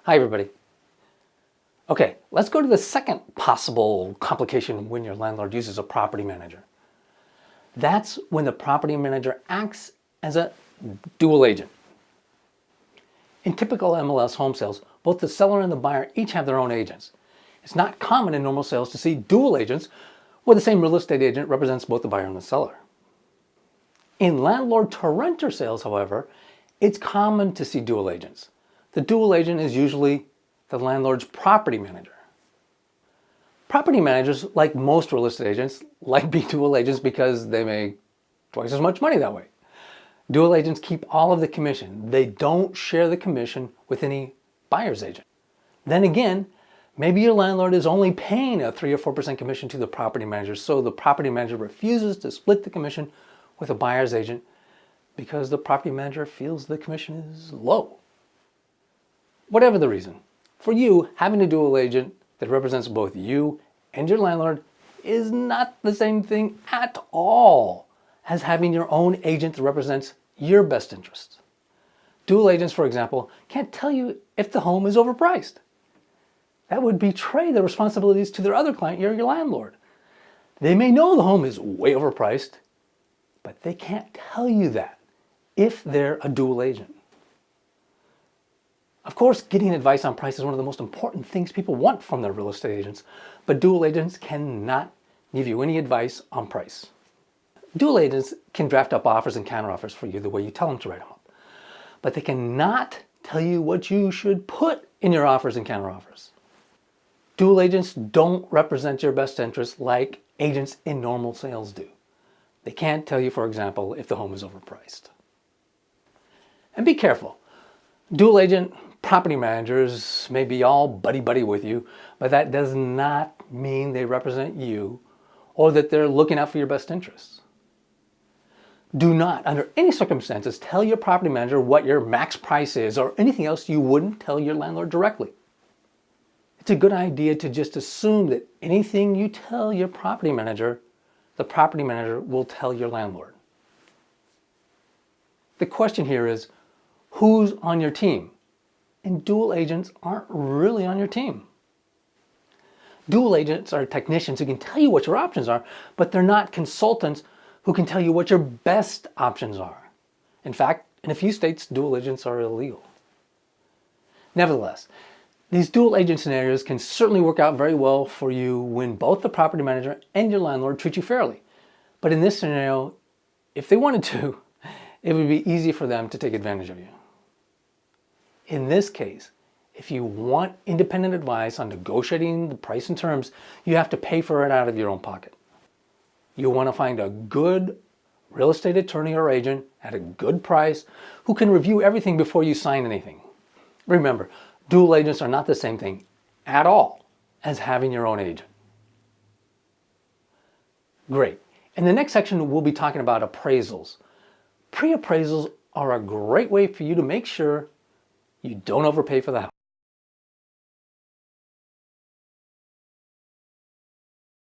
Hi everybody. Okay, let's go to the second possible complication when your landlord uses a property manager. That's when the property manager acts as a dual agent. In typical MLS home sales, both the seller and the buyer each have their own agents. It's not common in normal sales to see dual agents where the same real estate agent represents both the buyer and the seller. In landlord-to-renter sales, however, it's common to see dual agents. The dual agent is usually the landlord's property manager. Property managers, like most real estate agents, like being dual agents because they make twice as much money that way. Dual agents keep all of the commission. They don't share the commission with any buyer's agent. Then again, maybe your landlord is only paying a 3 or 4% commission to the property manager, so the property manager refuses to split the commission with a buyer's agent because the property manager feels the commission is low. Whatever the reason, for you, having a dual agent that represents both you and your landlord is not the same thing at all as having your own agent that represents your best interests. Dual agents, for example, can't tell you if the home is overpriced. That would betray the responsibilities to their other client, your landlord. They may know the home is way overpriced, but they can't tell you that if they're a dual agent. Of course, getting advice on price is one of the most important things people want from their real estate agents, but dual agents cannot give you any advice on price. Dual agents can draft up offers and counteroffers for you the way you tell them to write them up, but they cannot tell you what you should put in your offers and counteroffers. Dual agents don't represent your best interests like agents in normal sales do. They can't tell you, for example, if the home is overpriced. And be careful. Dual agent property managers may be all buddy-buddy with you, but that does not mean they represent you or that they're looking out for your best interests. Do not, under any circumstances, tell your property manager what your max price is or anything else you wouldn't tell your landlord directly. It's a good idea to just assume that anything you tell your property manager, the property manager will tell your landlord. The question here is, who's on your team? And dual agents aren't really on your team. Dual agents are technicians who can tell you what your options are, but they're not consultants who can tell you what your best options are. In fact, in a few states, dual agents are illegal. Nevertheless, these dual agent scenarios can certainly work out very well for you when both the property manager and your landlord treat you fairly. But in this scenario, if they wanted to, it would be easy for them to take advantage of you. In this case, if you want independent advice on negotiating the price and terms, you have to pay for it out of your own pocket. You'll want to find a good real estate attorney or agent at a good price who can review everything before you sign anything. Remember, dual agents are not the same thing at all as having your own agent. Great. In the next section, we'll be talking about appraisals. Pre-appraisals are a great way for you to make sure you don't overpay for the house.